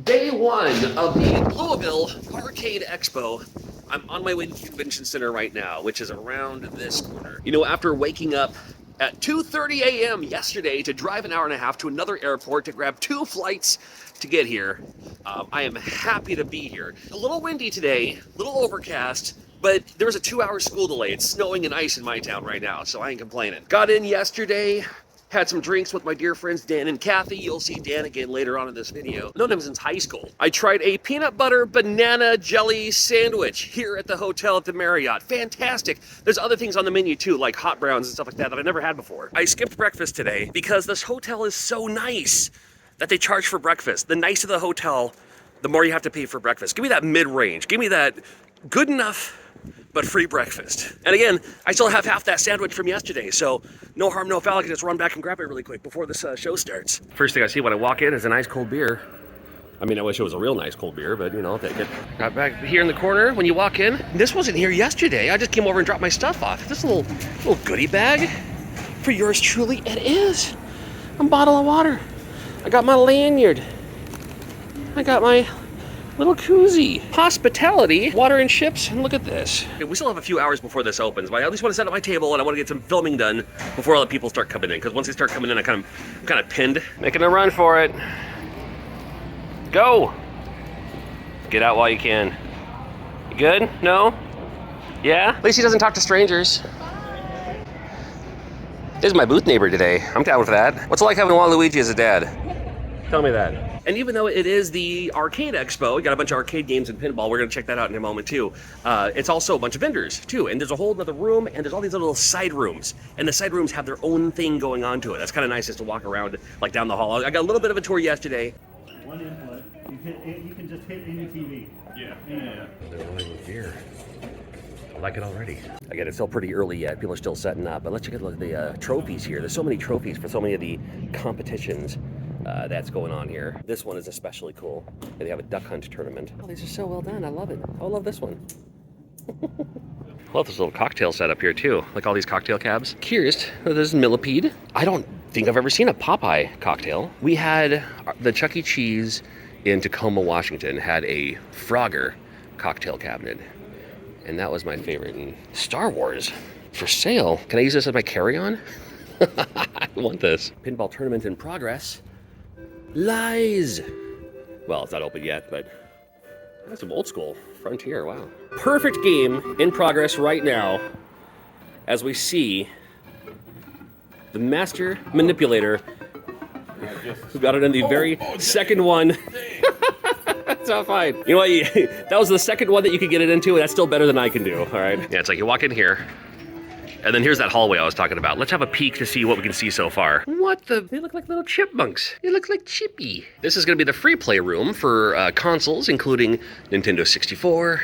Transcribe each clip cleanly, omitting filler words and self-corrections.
Day one of the Louisville Arcade Expo. I'm on my way to the convention center right now, which is around this corner. You know, after waking up at 2:30 a.m. yesterday to drive an hour and a half to another airport to grab 2 flights to get here, I am happy to be here. A little windy today, a little overcast, but there was a 2-hour school delay. It's snowing and ice in my town right now, so I ain't complaining. Got in yesterday, had some drinks with my dear friends Dan and Kathy. You'll see Dan again later on in this video. Known them since high school. I tried a peanut butter banana jelly sandwich here at the hotel at the Marriott. Fantastic. There's other things on the menu too, like hot browns and stuff like that that I never had before. I skipped breakfast today because this hotel is so nice that they charge for breakfast. The nicer the hotel, the more you have to pay for breakfast. Give me that mid-range. Give me that good enough but free breakfast. And again, I still have half that sandwich from yesterday, so no harm, no foul. I can just run back and grab it really quick before this show starts. First thing I see when I walk in is a nice cold beer. I mean, I wish it was a real nice cold beer, but you know, I'll take it. Got back here in the corner when you walk in. This wasn't here yesterday. I just came over and dropped my stuff off. This little goodie bag for yours truly. It is a bottle of water. I got my lanyard. I got my little koozie. Hospitality, water and chips, and look at this. Okay, we still have a few hours before this opens, but I at least want to set up my table and I want to get some filming done before all the people start coming in, because once they start coming in, I'm kind of pinned. Making a run for it. Go! Get out while you can. You good? No? Yeah? At least he doesn't talk to strangers. This is my booth neighbor today. I'm down for that. What's it like having Waluigi as a dad? Tell me that. And even though it is the Arcade Expo, we got a bunch of arcade games and pinball. We're going to check that out in a moment too. It's also a bunch of vendors too. And there's a whole other room, and there's all these little side rooms. And the side rooms have their own thing going on to it. That's kind of nice just to walk around like down the hall. I got a little bit of a tour yesterday. One input. You can just hit any TV. Yeah. Here. I like it already. Again, it's still pretty early yet. People are still setting up. But let's check out the trophies here. There's so many trophies for so many of the competitions that's going on here. This one is especially cool. They have a duck hunt tournament. Oh, these are so well done. I love it. I love this one. I love this little cocktail setup here too. Like all these cocktail cabs. Curious, this is Millipede. I don't think I've ever seen a Popeye cocktail. We had the Chuck E. Cheese in Tacoma, Washington had a Frogger cocktail cabinet. And that was my favorite. And Star Wars for sale. Can I use this as my carry-on? I want this. Pinball tournament in progress. Lies. Well, it's not open yet, but that's some old school Frontier. Wow. Perfect game in progress right now as we see the master manipulator who got it in the very second one. That's not fine. You know what? That was the second one that you could get it into, and that's still better than I can do. All right. Yeah, it's like you walk in here. And then here's that hallway I was talking about. Let's have a peek to see what we can see so far. What the? They look like little chipmunks. They look like Chippy. This is going to be the free play room for consoles, including Nintendo 64.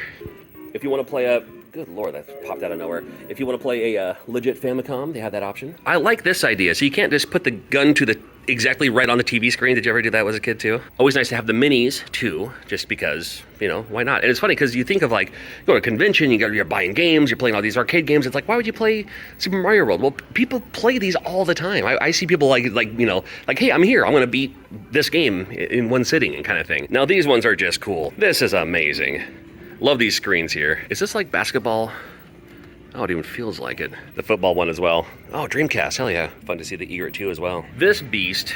If you want to play a... Good lord, that popped out of nowhere. If you want to play a legit Famicom, they have that option. I like this idea. So you can't just put the gun to the exactly right on the TV screen. Did you ever do that as a kid too? Always nice to have the minis too, just because, you know, why not? And it's funny because you think of like, you go to a convention, you're buying games, you're playing all these arcade games. It's like, why would you play Super Mario World? Well, people play these all the time. I see people like, you know, like, hey, I'm here. I'm going to beat this game in one sitting and kind of thing. Now these ones are just cool. This is amazing. Love these screens here. Is this like basketball? Oh, it even feels like it. The football one as well. Oh, Dreamcast, hell yeah. Fun to see the Egret 2 as well. This beast,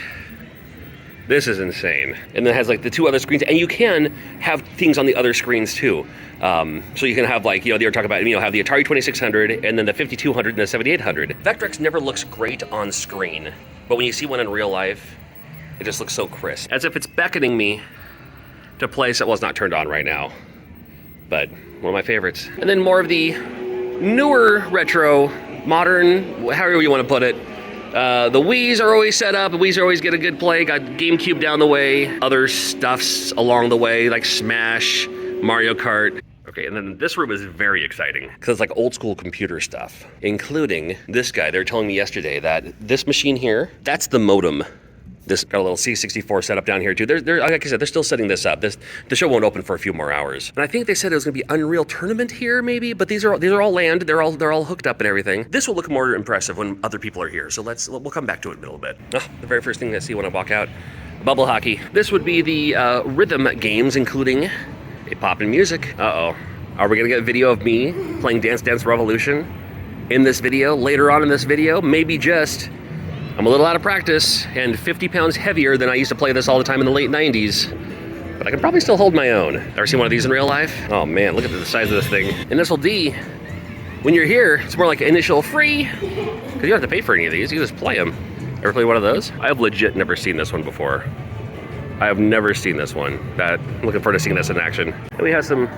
this is insane. And then it has like the 2 other screens, and you can have things on the other screens too. So you can have like, you know, they were talking about, you know, have the Atari 2600 and then the 5200 and the 7800. Vectrex never looks great on screen, but when you see one in real life, it just looks so crisp. As if it's beckoning me to play something. Well, it's not turned on right now, but one of my favorites. And then more of the newer retro, modern, however you want to put it. The Wii's are always set up. The Wii's are always get a good play. Got GameCube down the way. Other stuffs along the way, like Smash, Mario Kart. Okay, and then this room is very exciting because it's like old school computer stuff, including this guy. They were telling me yesterday that this machine here, that's the modem. This got a little C64 setup down here too. They're like I said, they're still setting this up. The show won't open for a few more hours. And I think they said it was gonna be Unreal Tournament here maybe, but these are all land. They're all hooked up and everything. This will look more impressive when other people are here. So we'll come back to it in a little bit. The very first thing I see when I walk out Bubble hockey. This would be the rhythm games, including a pop-in music. Uh-oh. Are we gonna get a video of me playing Dance Dance Revolution in this video, later on in this video? Maybe just. I'm a little out of practice and 50 pounds heavier than I used to play this all the time in the late 90s. But I can probably still hold my own. Ever seen one of these in real life? Oh man, look at the size of this thing. Initial D, when you're here, it's more like initial free, because you don't have to pay for any of these, you just play them. Ever play one of those? I have legit never seen this one before. I have never seen this one. I'm looking forward to seeing this in action. And we have some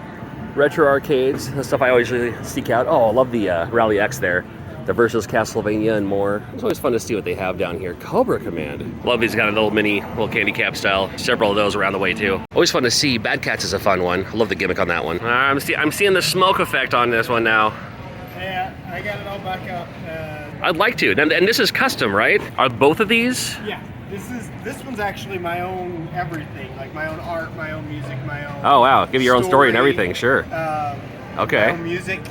retro arcades, the stuff I always really seek out. Oh, I love the Rally X there. The Versus Castlevania and more. It's always fun to see what they have down here. Cobra Command. Love these kind of little candy cap style. Several of those around the way too. Always fun to see. Bad Cats is a fun one. I love the gimmick on that one. I'm seeing the smoke effect on this one now. Yeah, I got it all back up. I'd like to. And this is custom, right? Are both of these? Yeah, this one's actually my own everything, like my own art, my own music, my own. Oh wow, give you your own story and everything. Sure. Okay. My own music.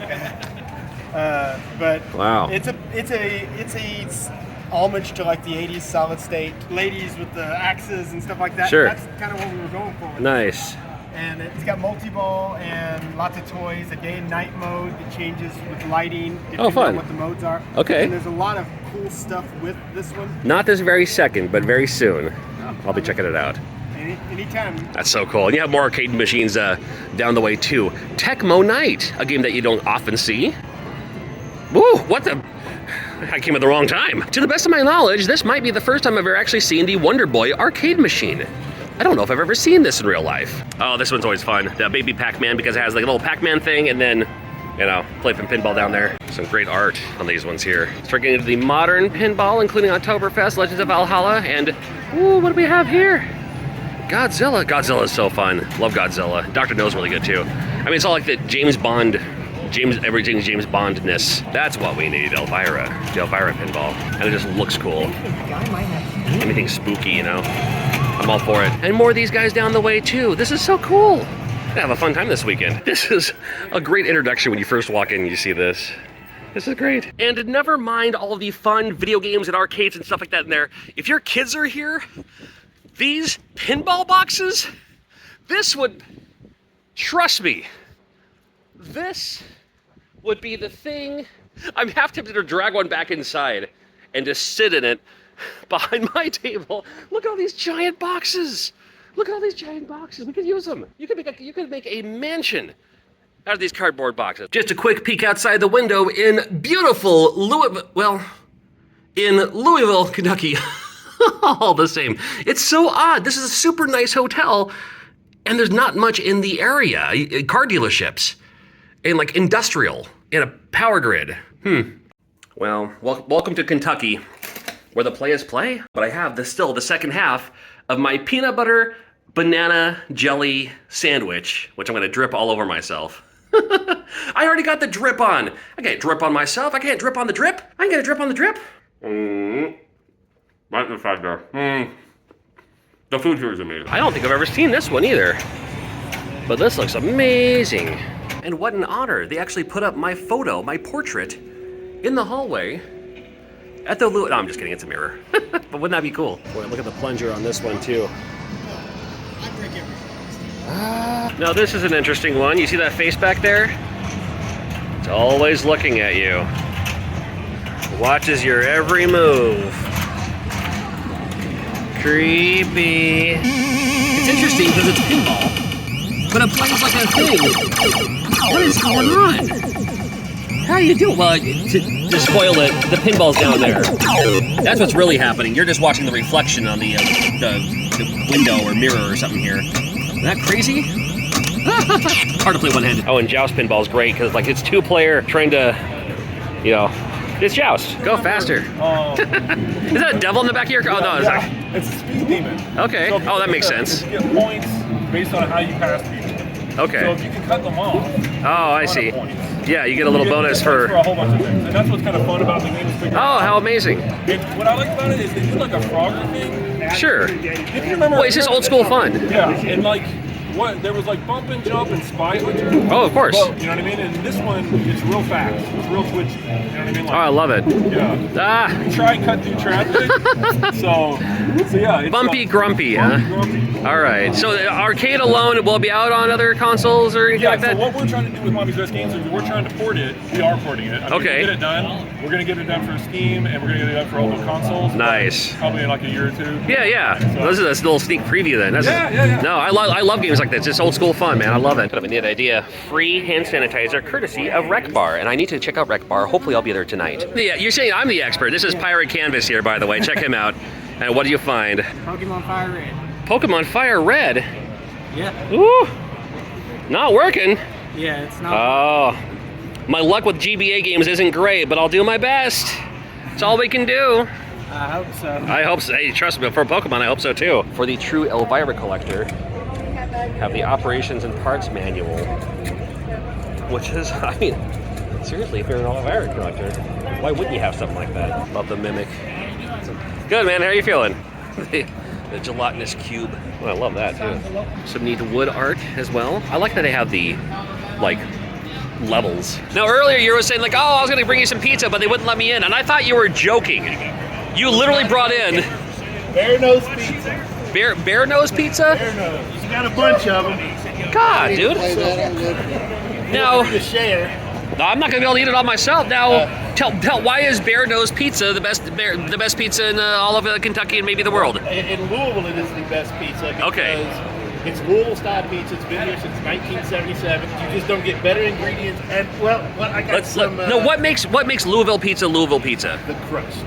But wow, it's a homage to like the '80s solid state ladies with the axes and stuff like that. Sure. That's kind of what we were going for. Nice. And it's got multi-ball and lots of toys. A day and night mode that changes with lighting. Oh, fun. On what the modes are. Okay. And there's a lot of cool stuff with this one. Not this very second, but very soon. I'll be checking it out. Anytime. That's so cool. And you have more arcade machines down the way too. Tecmo Night, a game that you don't often see. Woo, what the? I came at the wrong time. To the best of my knowledge, this might be the first time I've ever actually seen the Wonder Boy arcade machine. I don't know if I've ever seen this in real life. Oh, this one's always fun. The Baby Pac-Man, because it has like a little Pac-Man thing and then, you know, play some pinball down there. Some great art on these ones here. Let's start getting into the modern pinball, including Oktoberfest, Legends of Valhalla, and, ooh, what do we have here? Godzilla. Godzilla is so fun. Love Godzilla. Dr. No's really good too. I mean, it's all like the everything's James Bond-ness. That's what we need, Elvira. The Elvira pinball. And it just looks cool. Anything spooky, you know? I'm all for it. And more of these guys down the way too. This is so cool. I'm gonna have a fun time this weekend. This is a great introduction when you first walk in and you see this. This is great. And never mind all the fun video games and arcades and stuff like that in there. If your kids are here, these pinball boxes, this would, trust me, this would be the thing. I'm half tempted to drag one back inside and just sit in it behind my table. Look at all these giant boxes. Look at all these giant boxes. We could use them. You could make a mansion out of these cardboard boxes. Just a quick peek outside the window in beautiful Louisville, Kentucky. All the same. It's so odd. This is a super nice hotel, and there's not much in the area. Car dealerships, and like industrial, and a power grid. Well, welcome to Kentucky, where the play is play. But I have still the second half of my peanut butter banana jelly sandwich, which I'm gonna drip all over myself. I already got the drip on. I can't drip on myself. I can't drip on the drip. I ain't gonna drip on the drip. Right inside there. The food here is amazing. I don't think I've ever seen this one either. But this looks amazing. And what an honor. They actually put up my photo, my portrait, in the hallway at the No, I'm just kidding, it's a mirror. But wouldn't that be cool? Boy, look at the plunger on this one too. Now this is an interesting one. You see that face back there? It's always looking at you. Watches your every move. Creepy. It's interesting because it's pinball, but it plays like a thing. What is going on? How you doing? Well, to spoil it, the pinball's down there. That's what's really happening. You're just watching the reflection on the window or mirror or something here. Isn't that crazy? Hard to play one-handed. Oh, and Joust pinball's great because like it's two-player trying to, you know, it's Joust. Go faster. Is that a devil in the back of your car? Oh no, it's a speed demon. Okay. So Oh, that makes sense. You get points based on how you pass people. Okay. So if you can cut them off. Oh, I see. Yeah, you get a little bonus for a whole bunch of things, and that's what's kind of fun about the game. Oh, how amazing! And what I like about it is they do like a Frogger thing. Sure. If you remember, Well, it's just old school fun. Yeah, and like what there was like bump and jump and spy switches. Oh, of course. Well, you know what I mean? And this one, it's real fast. It's real twitchy. You know what I mean? Oh, I love it. Yeah. Ah, Try and cut through traffic. so yeah. It's, bumpy grumpy, huh? grumpy. All right. So the arcade alone will be out on other consoles or anything Yeah, like so that? what we're trying to do with Mommy's Best Games is we're trying to port it. We are porting it. I mean, Okay. We're going to get it done. We're going to get it done for Steam, and we're going to get it done for all the consoles. Nice. Probably in like a year or two. Yeah, yeah. So- This is a little sneak preview then. Yeah. No, I love games like this. It's old school fun, man. I love it. Kind of a neat idea. Free hand sanitizer courtesy of Rec Bar, and I need to check out Rec Bar. Hopefully, I'll be there tonight. Yeah, you're saying I'm the expert. This is Pirate Canvas here, by the way. Check him out. And what do you find? Pokemon Fire Red. Pokemon Fire Red. Yeah. Ooh, not working. Yeah, it's not. Oh, my luck with GBA games isn't great, but I'll do my best. It's all we can do. I hope so. I hope so. Hey, trust me, for Pokemon, I hope so too. For the true Elvira collector, have the operations and parts manual, which is, I mean, seriously, if you're an Elvira collector, why wouldn't you have something like that? Love the Mimic. Good, man. How are you feeling? The gelatinous cube. Oh, I love that too. Some neat wood art as well. I like that they have the, like, levels. Now earlier you were saying like, oh, I was gonna bring you some pizza, but they wouldn't let me in, and I thought you were joking. You literally brought in Bear nose pizza. bear nose pizza? Bear nose. You got a bunch of them. God, dude. Now, To share. I'm not gonna be able to eat it all myself. Now, tell why is bear nose pizza the best pizza in all of Kentucky and maybe the world? In Louisville, it is the best pizza because Okay. it's Louisville style pizza. It's been here since 1977. You just don't get better ingredients. And well, I got some. No, what makes Louisville pizza Louisville pizza? The crust.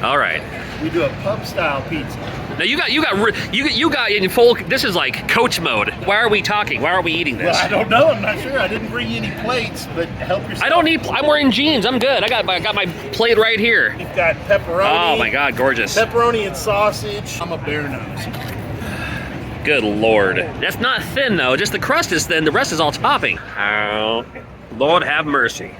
All right. We do a pub style pizza. Now you got in full. This is like coach mode. Why are we talking? Why are we eating this? Well, I don't know. I'm not sure. I didn't bring you any plates, but help yourself. I don't need. I'm wearing jeans. I'm good. I got my plate right here. You've got pepperoni. Oh my God, gorgeous. Pepperoni and sausage. I'm a bear nose. Good Lord. That's not thin though. Just the crust is thin. The rest is all topping. Oh, Lord have mercy.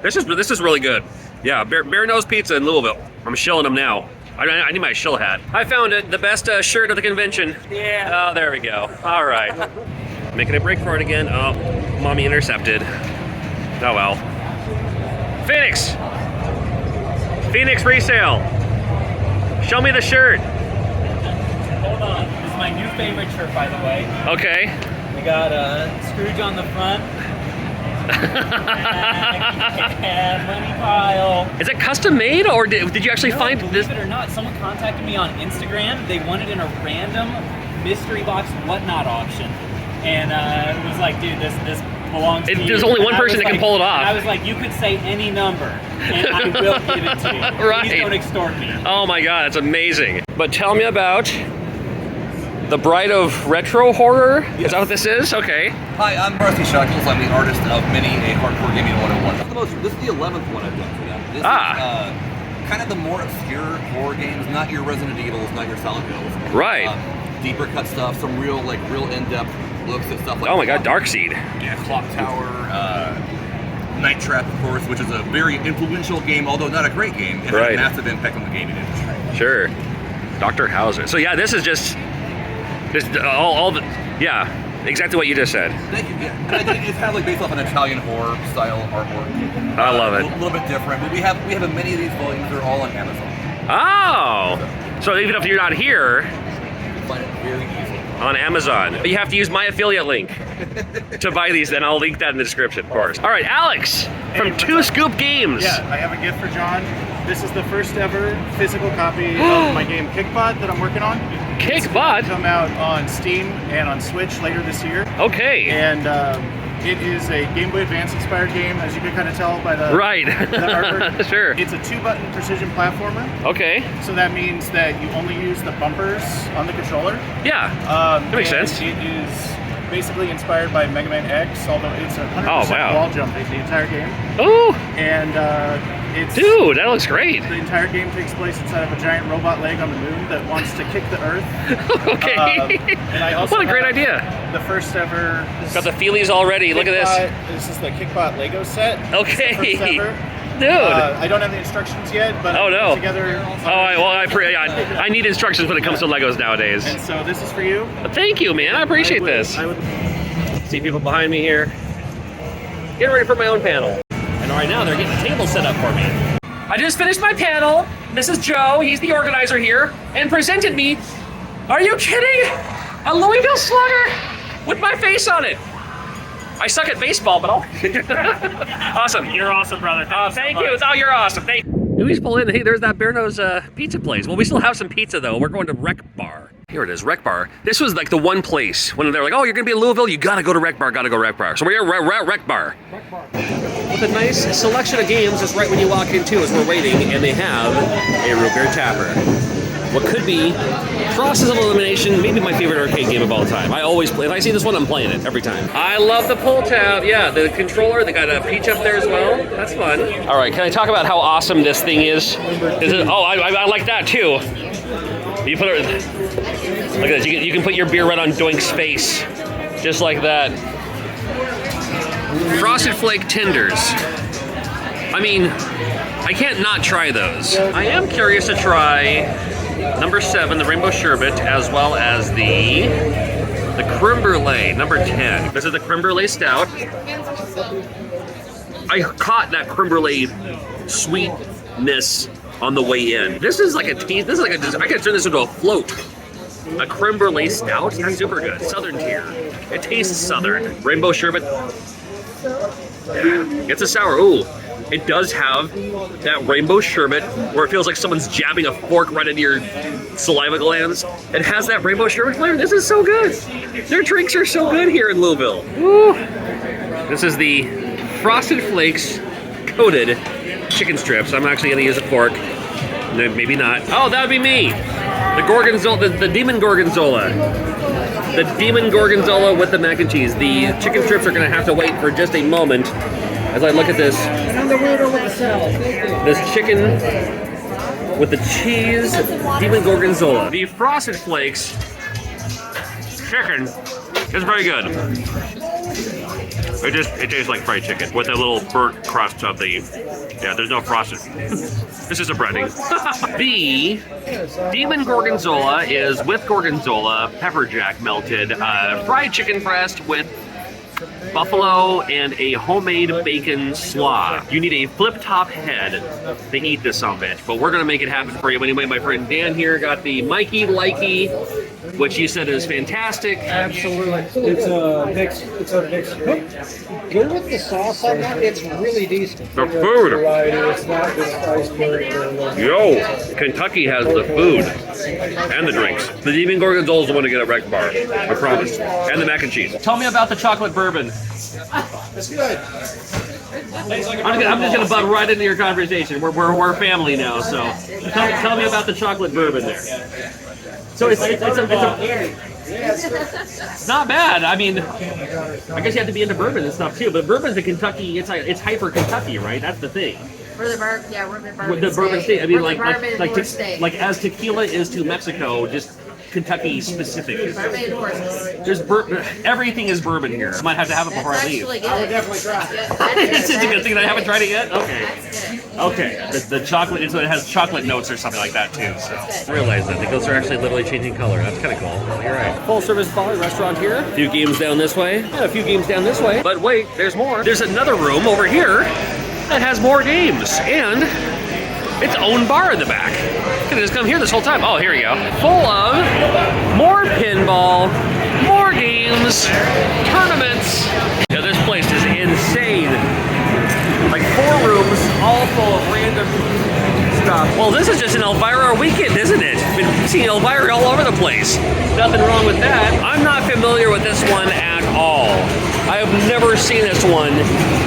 This is really good. Yeah, bear nose pizza in Louisville. I'm shilling them now. I need my shill hat. I found it. The best shirt of the convention. Yeah. Oh, there we go. All right. Making a break for it again. Oh, mommy intercepted. Oh well. Phoenix resale. Show me the shirt. Hold on. This is my new favorite shirt, by the way. Okay. We got Scrooge on the front. And money pile. Is it custom made or did you actually find this? Believe it or not, someone contacted me on Instagram. They wanted in a random mystery box whatnot auction. And it was like, dude, this belongs to you. There's only one And I person was that can pull it off. And I was like, you could say any number, and I will give it to you. Right. Please don't extort me. Oh my God, that's amazing. But tell me about the Bride of Retro Horror. Yes. Is that what this is? Okay. Hi, I'm Marcy Shackles. I'm the artist of Mini, a Hardcore Gaming 101. This is the 11th one I've done for them. This is kind of the more obscure horror games, not your Resident Evils, not your Silent Hills. Right. Deeper cut stuff, some real in-depth looks at stuff like Oh my God, Darkseid. Yeah, Clock Tower, Night Trap, of course, which is a very influential game, although not a great game. It had Right. a massive impact on the gaming industry. Sure. Dr. Hauser. So yeah, this is just all the, yeah, exactly what you just said. Thank you. Yeah. And it's kind of like based off an Italian horror style artwork. I love it. A little bit different, but we have many of these volumes. They're all on Amazon. Oh, so even if you're not here, You can find it very easily. on Amazon, but you have to use my affiliate link to buy these, and I'll link that in the description, of course. All right, Alex from Two Scoop Games. Yeah, I have a gift for John. This is the first ever physical copy of my game Kickbot that I'm working on. Kickbot? Come out on Steam and on Switch later this year. Okay. And it is a Game Boy Advance inspired game, as you can kind of tell by the Right. the artwork. Sure. It's a 2-button precision platformer. Okay. So that means that you only use the bumpers on the controller. Yeah. That makes and sense. It is basically inspired by Mega Man X, although it's 100% wow. wall jumping the entire game. Oh, And it's dude, that looks great. the entire game takes place inside of a giant robot leg on the moon that wants to kick the Earth. Okay. And I also What a great have idea. The first ever. Got the feelies already. Look at this. This is the Kickbot Lego set. Okay. It's the first ever. Dude. I don't have the instructions yet, but Oh, no. together. I need instructions when it comes to Legos nowadays. And so this is for you. Thank you, man. I appreciate this. I would. See people behind me here. Getting ready for my own panel. And right now they're getting the table set up for me. I just finished my panel. This is Joe. He's the organizer here, and presented me. Are you kidding? A Louisville Slugger with my face on it. I suck at baseball, but I'll. Awesome. You're awesome, brother. Thank you. Oh, you're awesome. Thank you. We just pull in. Hey, there's that Bear Nose pizza place. Well, we still have some pizza though. We're going to Rec Bar. Here it is, Rec Bar. This was like the one place when they're like, "Oh, you're gonna be in Louisville. You gotta go to Rec Bar. Gotta go Rec Bar." So we're at Rec Bar. With a nice selection of games, just right when you walk in too, as we're waiting, and they have a root beer tapper. What could be Process of Elimination, maybe my favorite arcade game of all time. I always play. If I see this one, I'm playing it every time. I love the pull tab. Yeah, the controller. They got a Peach up there as well. That's fun. All right, can I talk about how awesome this thing is? Is it? Oh, I like that too. You put it. Look at this. You can put your beer right on Doink's face, just like that. Frosted Flake Tenders. I mean, I can't not try those. I am curious to try number 7, the Rainbow Sherbet, as well as the Creme Brulee, number 10. This is the Creme Brulee Stout. I caught that Creme Brulee sweetness on the way in. This is like a tea. This is like I could turn this into a float. A Creme Brulee Stout. That's super good. Southern tier. It tastes southern. Rainbow Sherbet. It's a sour. Ooh. It does have that rainbow sherbet where it feels like someone's jabbing a fork right into your saliva glands. It has that rainbow sherbet flavor. This is so good. Their drinks are so good here in Louisville. Woo. This is the Frosted Flakes coated chicken strips. I'm actually gonna use a fork. No, maybe not. Oh, that would be me. The Gorgonzola, the Demon Gorgonzola. The Demon Gorgonzola with the mac and cheese. The chicken strips are gonna have to wait for just a moment as I look at this. This chicken with the cheese, Demon Gorgonzola. The Frosted Flakes chicken is very good. It tastes like fried chicken with a little burnt crust of the. Yeah, there's no frosted. This is a breading. The Demon Gorgonzola is with Gorgonzola, pepper jack melted, fried chicken breast with buffalo and a homemade bacon slaw. You need a flip-top head to eat this on bitch, but we're gonna make it happen for you anyway. My friend Dan here got the Mikey Likey, which you said is fantastic. Absolutely. It's a mix. Good with the sauce on that. It's really decent. The food. It's not just iceberg. Yo, Kentucky has the food and the drinks. The Demon Gorgonzola is the one to get at Rec Bar, I promise. And the mac and cheese. Tell me about the chocolate bourbon. It's good. I'm just gonna butt right into your conversation. We're family now, so tell me about the chocolate bourbon there. So it's not bad. I mean, I guess you have to be into bourbon and stuff too. But bourbon's a Kentucky. It's hyper Kentucky, right? That's the thing. We're the bourbon, yeah, we're the bourbon The bourbon state. I mean, We're the bourbon state. like as tequila is to Mexico, just Kentucky specific. Bourbon horses. There's everything is bourbon here. I might have to have it before I leave. Actually good. I would definitely try it. It's a good thing that I haven't tried it yet. Okay. That's good. Okay, the chocolate, so it has chocolate notes or something like that too. So I realize that those are actually literally changing color. That's kind of cool. You're right. Full service bar restaurant here. A few games down this way. Yeah, a few games down this way. But wait, there's more. There's another room over here that has more games and its own bar in the back. Could have just come here this whole time. Oh, here we go. Full of more pinball, more games, tournaments. Yeah, this place is insane. Like 4 rooms, all full of random stuff. Well, this is just an Elvira weekend, isn't it? Been seeing Elvira all over the place. Nothing wrong with that. I'm not familiar with this one at all. I have never seen this one,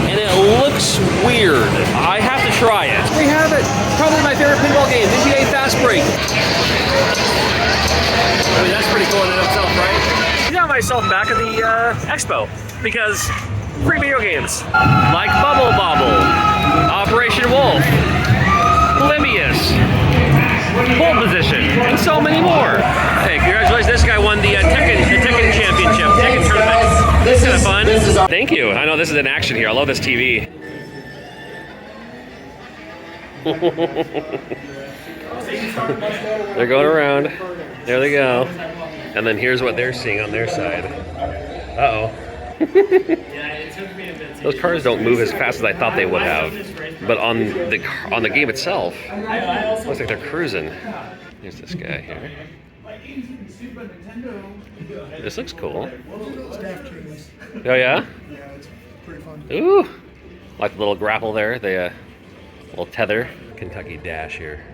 and it looks weird. I have to try it. We have it. Probably my favorite pinball game, NBA Fast Break. I mean, that's pretty cool in and of itself, right? I got myself back at the expo because free video games like Bubble Bobble, Operation Wolf, Polybius, Pole Position, and so many more. Hey, congratulations! This guy won the Tekken Championship, Tekken tournament. This is kind of fun. Thank you. I know this is in action here. I love this TV. They're going around. There they go. And then here's what they're seeing on their side. Uh-oh. Those cars don't move as fast as I thought they would have. But on the game itself, looks like they're cruising. Here's this guy here. This looks cool. Oh yeah? Ooh! Like the little grapple there, the little tether. Kentucky Dash here.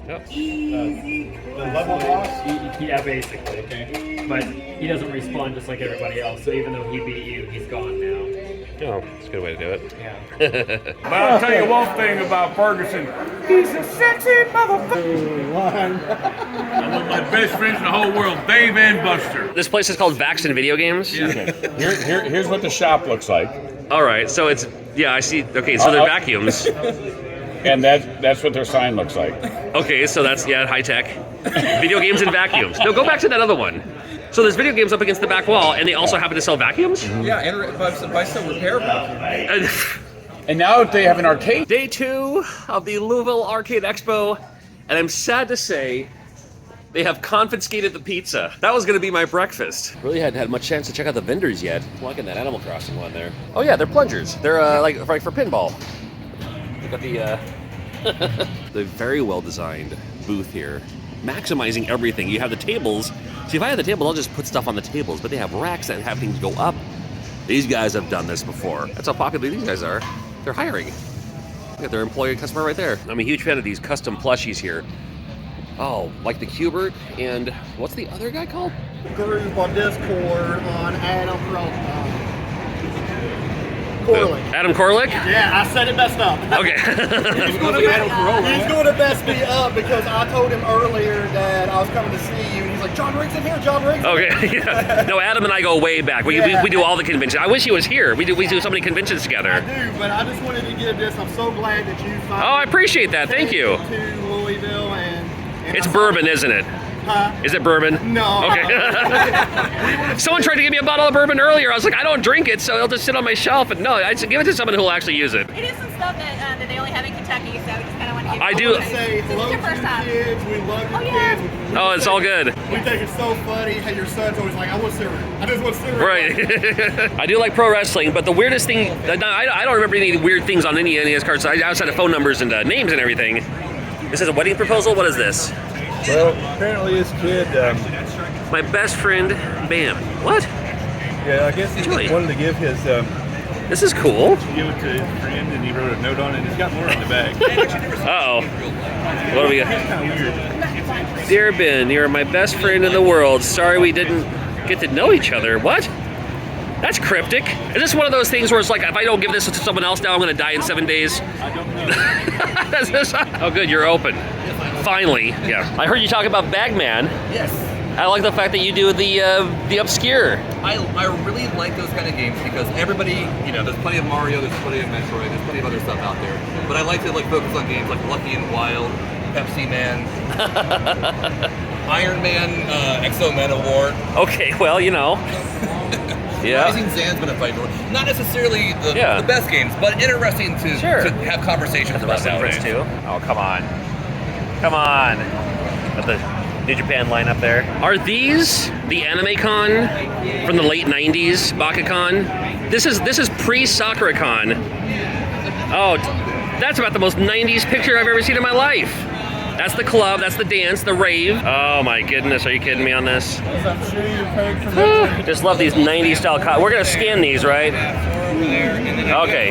Oh. The level loss? Yeah, basically. Okay. But he doesn't respawn just like everybody else, so even though he beat you, he's gone now. Oh, that's a good way to do it. Yeah. But I'll tell you one thing about Ferguson. He's a sexy motherfucker. One. I'm one of my best friends in the whole world, Dave and Buster. This place is called Vaxton Video Games? Here's what the shop looks like. Alright, so it's, yeah, I see, okay, so they're vacuums. And that's what their sign looks like. Okay, so that's, yeah, high tech. Video games and vacuums. No, go back to that other one. So there's video games up against the back wall, and they also happen to sell vacuums? Yeah, and by some repair vacuum. And now they have an arcade. Day 2 of the Louisville Arcade Expo, and I'm sad to say they have confiscated the pizza. That was going to be my breakfast. Really hadn't had much chance to check out the vendors yet. I'm liking that Animal Crossing one there. Oh yeah, they're plungers. They're like for pinball. They got the the very well designed booth here, maximizing everything. You have the tables. See, if I had the table, I'll just put stuff on the tables, but they have racks that have things go up. These guys have done this before. That's how popular these guys are. They're hiring. Look at their employee customer right there. I'm a huge fan of these custom plushies here. Oh, like the Cubert and what's the other guy called? Group on Discord on Adam Corlick. Adam Corlick? Yeah, I said it messed up. Okay. He's going to mess me up because I told him earlier that I was coming to see you, and he's like, John Riggs in here, John Riggs. Okay. Yeah. No, Adam and I go way back. We do all the conventions. I wish he was here. We do so many conventions together. I do, but I just wanted to give this. I'm so glad that you finally. Oh, I appreciate that. Thank you. To Louisville and it's bourbon, isn't it? Huh? Is it bourbon? No. Okay. Someone tried to give me a bottle of bourbon earlier. I was like, I don't drink it, so it'll just sit on my shelf. And no, I give it to someone who will actually use it. It is some stuff that they only have in Kentucky, so we just kind of want to give I you do. Say hello your to first your time. kids. We love your kids. Oh, it's all good. We think it's so funny how your son's always like, I want cereal. I just want cereal. Right. I do like pro wrestling, but the weirdest thing, I don't remember any weird things on any of his cards outside of phone numbers and names and everything. This is a wedding proposal? What is this? Well, apparently this kid, my best friend, Bam. What? yeah, I guess he Really? wanted to give his, This is cool. give it to his friend, and he wrote a note on it, and he's got more in the bag. Uh-oh. What do we got? Kind of weird. Dear Ben, you're my best friend in the world. Sorry we didn't get to know each other. What? That's cryptic. Is this one of those things where it's like, if I don't give this to someone else now, I'm going to die in 7 days? I don't know. Oh, good, you're open. Finally. Yeah. I heard you talk about Bagman. Yes. I like the fact that you do the obscure. I really like those kind of games because everybody, there's plenty of Mario, there's plenty of Metroid, there's plenty of other stuff out there. But I like to focus on games like Lucky and Wild, Pepsi Man, Iron Man, Exo Man Award. Okay, well, Yeah. Rising Zan's been a fight. Not necessarily the best games, but interesting to have conversations about nowadays. Too. Oh, come on. Come on. Got the New Japan line up there. Are these the Anime Con from the late 90s, Bakugan? This is pre-Sakura-Con. Oh, that's about the most 90s picture I've ever seen in my life. That's the club, that's the dance, the rave. Oh my goodness, are you kidding me on this? Just love these 90s style We're gonna scan these, right? Okay.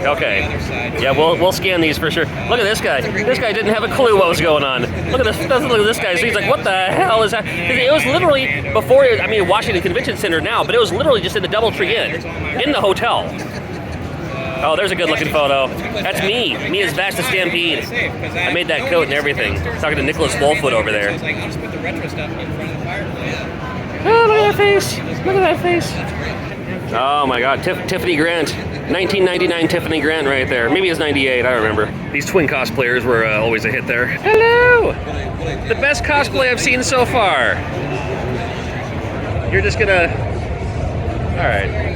Yeah, we'll scan these for sure. Look at this guy. This guy didn't have a clue what was going on. Look at this. Look at this guy. So he's like, what the hell is that? It was literally before. Washington Convention Center now, but it was literally just in the DoubleTree Inn, in the hotel. Oh, there's a good-looking photo. That's me. Me as Vax the Stampede. I made that coat and everything. Talking to Nicholas Wolfwood over there. Oh, look at that face. Look at that face. Oh my God, Tiffany Grant. 1999 Tiffany Grant right there. Maybe it's 98, I don't remember. These twin cosplayers were always a hit there. Hello! The best cosplay I've seen so far. You're just gonna... All right.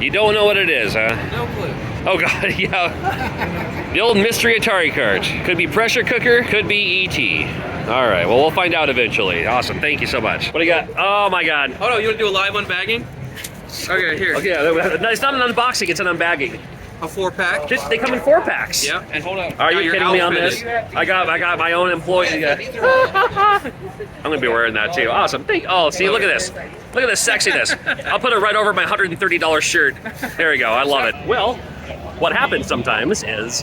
You don't know what it is, huh? No clue. Oh god, yeah. The old mystery Atari cart. Could be pressure cooker, could be ET. All right, well, we'll find out eventually. Awesome, thank you so much. What do you got? Oh my god. Oh no, you want to do a live unbagging? Okay, here. Okay, it's not an unboxing, it's an unbagging. A 4-pack. They come in 4-packs. Yeah, and hold on. Are you kidding me on this? I got my own employee. I'm gonna be wearing that too. Awesome. Oh, see, look at this. Look at this sexiness. I'll put it right over my $130 shirt. There we go. I love it. Well, what happens sometimes is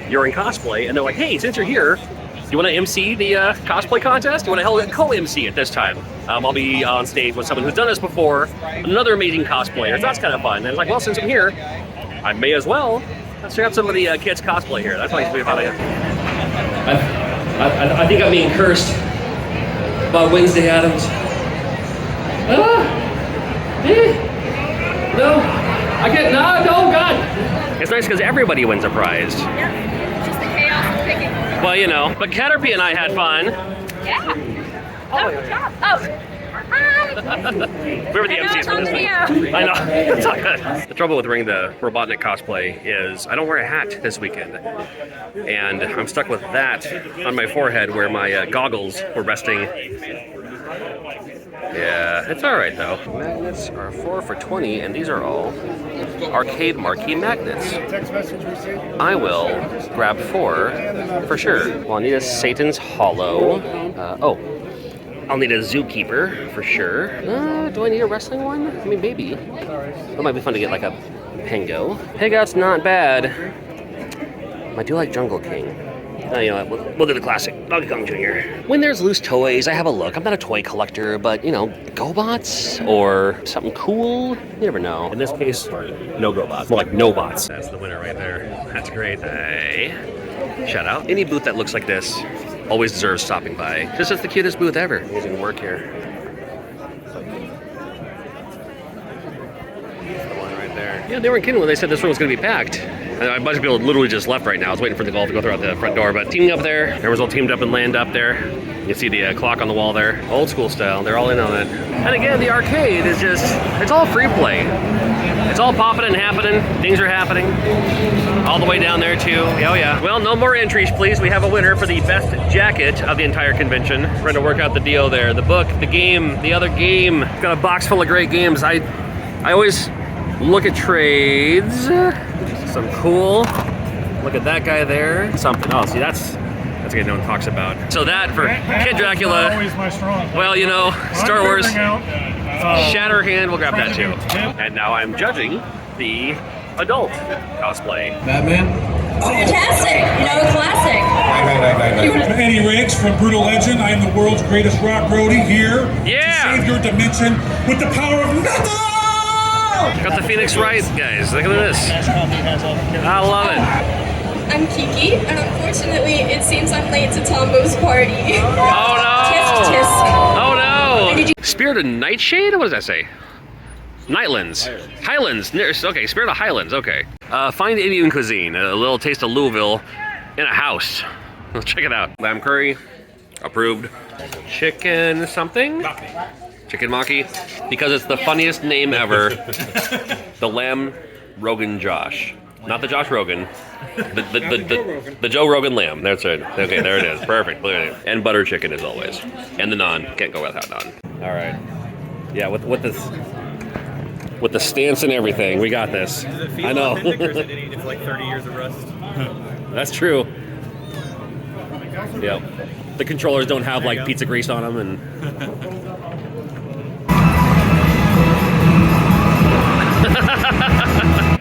you're in cosplay and they're like, hey, since you're here, do you want to MC the cosplay contest? Do you want to co-MC it this time? I'll be on stage with someone who's done this before, another amazing cosplayer. So that's kind of fun. And it's like, well, since I'm here, I may as well. Let's check out some of the kids' cosplay here. That's why it's about it. I think I'm being cursed by Wednesday Addams. No, I can't. No, God. It's nice because everybody wins a prize. Yeah. It's just the chaos of picking. Well, you know, but Caterpie and I had fun. Yeah. Oh, good job. Oh. Hi. We were the MCs for this thing. I know. It's all good. The trouble with wearing the Robotnik cosplay is I don't wear a hat this weekend. And I'm stuck with that on my forehead where my goggles were resting. Yeah, it's all right though. Magnets are 4 for $20, and these are all arcade marquee magnets. I will grab 4 for sure. Well, I need a Satan's Hollow. I'll need a Zookeeper for sure. Do I need a wrestling one? I mean, maybe. It might be fun to get like a Pango. Pigot's not bad. I do like Jungle King. You know what, we'll do the classic. Donkey Kong Jr. When there's loose toys, I have a look. I'm not a toy collector, but you know, GoBots or something cool, you never know. In this case, no GoBots. More like no bots. That's the winner right there. That's great. Hey. Shout out. Any booth that looks like this always deserves stopping by. This is the cutest booth ever. Amazing work here. The one right there. Yeah, they weren't kidding when they said this room was going to be packed. A bunch of people literally just left right now. I was waiting for the golf to go through out the front door, but teaming up there, everyone's all teamed up and land up there. You see the clock on the wall there. Old school style. They're all in on it. And again, the arcade is just, it's all free play. It's all popping and happening. Things are happening. All the way down there too. Oh yeah. Well, no more entries, please. We have a winner for the best jacket of the entire convention. We're going to work out the deal there. The book, the game, the other game. Got a box full of great games. I always look at trades. Some cool. Look at that guy there. Something. Oh, see, that's a good no one talks about. So that for Kid Dracula. Always my strong. Well, you know, Star Wars. Shatterhand, we'll grab that too. And now I'm judging the adult cosplay. Batman? Fantastic. You know, a classic. Eddie Riggs from Brutal Legend. I am the world's greatest rock roadie here Yeah. to save your dimension with the power of metal! Got the Phoenix right, guys. Look at this. I love it. I'm Kiki, and unfortunately, it seems I'm late to Tombo's party. Oh no! Tisk, tisk. Oh no! Spirit of Nightshade? What does that say? Nightlands. Highlands. Okay, Spirit of Highlands. Okay. Find Indian cuisine. A little taste of Louisville in a house. Let's check it out. Lamb curry. Approved. Chicken something? Chicken Maki, because it's the funniest name ever. The Lamb Rogan Josh. Not the Josh Rogan. The Joe Rogan Lamb. That's it. Okay, there it is. Perfect. Look at it. And butter chicken as always. And the naan. Can't go without naan. All right. Yeah, with the stance and everything, we got this. I know. It's like 30 years of rust. That's true. Yeah. The controllers don't have like pizza grease on them and.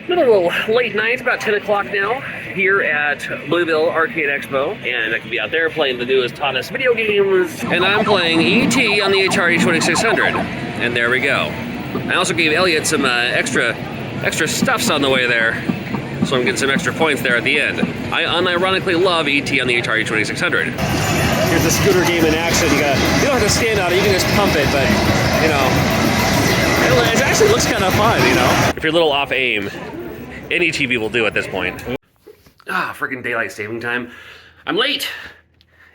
Little late night, about 10 o'clock now, here at Louisville Arcade Expo, and I can be out there playing the newest, hottest video games, and I'm playing E.T. on the Atari 2600, and there we go. I also gave Elliot some extra stuffs on the way there, so I'm getting some extra points there at the end. I unironically love E.T. on the Atari 2600. Here's a scooter game in action. You don't have to stand on it, you can just pump it, but, you know, it actually looks kind of fun, you know? If you're a little off aim, any TV will do at this point. Ah, freaking daylight saving time. I'm late.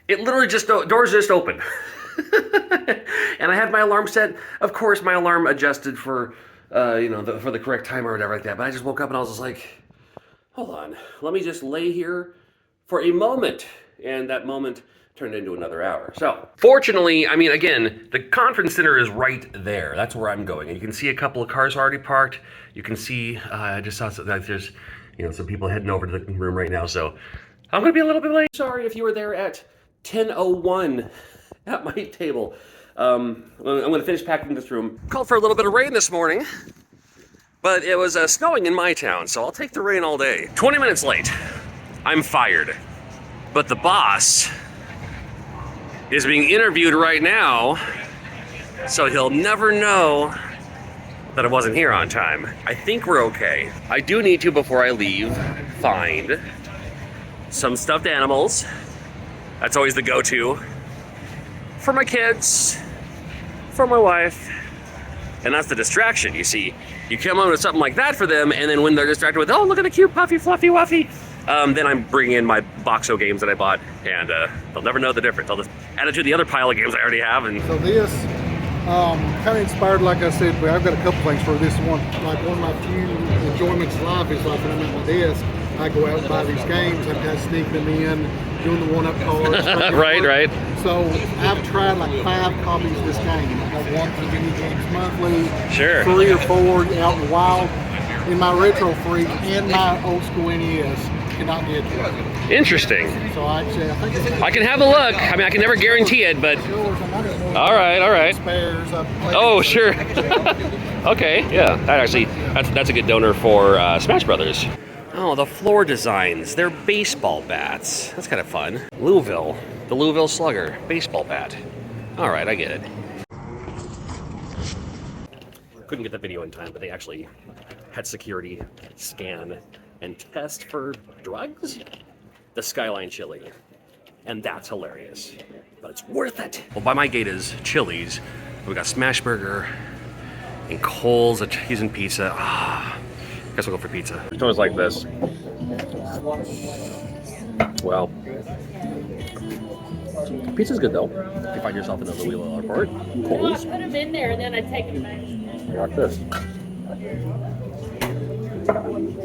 It literally just, doors just open. And I had my alarm set. Of course, my alarm adjusted for, for the correct time or whatever like that. But I just woke up and I was just like, Hold on, let me just lay here for a moment, and that moment turned into another hour. So, fortunately, I mean, again, the conference center is right there. That's where I'm going. And you can see a couple of cars already parked. You can see, I just saw that there's, you know, some people heading over to the room right now. So, I'm gonna be a little bit late. Sorry if you were there at 10:01 at my table. I'm gonna finish packing this room. Called for a little bit of rain this morning, but it was snowing in my town, so I'll take the rain all day. 20 minutes late. I'm fired. But the boss is being interviewed right now, so he'll never know that I wasn't here on time. I think we're okay. I do need to, before I leave, find some stuffed animals. That's always the go-to. For my kids, for my wife, and that's the distraction, you see. You come on with something like that for them, and then when they're distracted with, oh, look at the cute puffy, fluffy, wuffy, then I'm bringing in my Boxo games that I bought, and they'll never know the difference. I'll just add it to the other pile of games I already have. And so this kind of inspired, like I said, but I've got a couple things for this one. Like one of my few enjoyments in life is like when I'm at my desk, I go out and buy these games. I'm kind of sneaking them in, doing the one-up cards. right. So I've tried like 5 copies of this game. I got one for Mini Games Monthly, sure, 3 or 4 out in the wild. In my Retro Freak and my old school NES, cannot get to it. Interesting. So actually, I think I can have a look. I mean, I can never guarantee it, but all right. Spares. Oh, sure. Okay, yeah. That's a good donor for Smash Brothers. Oh, the floor designs. They're baseball bats. That's kind of fun. Louisville, the Louisville Slugger, baseball bat. All right, I get it. Couldn't get the video in time, but they actually had security scan and test for drugs. The Skyline Chili, and that's hilarious. But it's worth it. Well, by my gate is Chili's. We got Smash Burger and Cole's, a cheese and pizza. Guess we'll go for pizza. It's always like this. Well, pizza's good though. If you find yourself in the Louisville Airport, Cole's. Put them in there and then I take them back. Like this.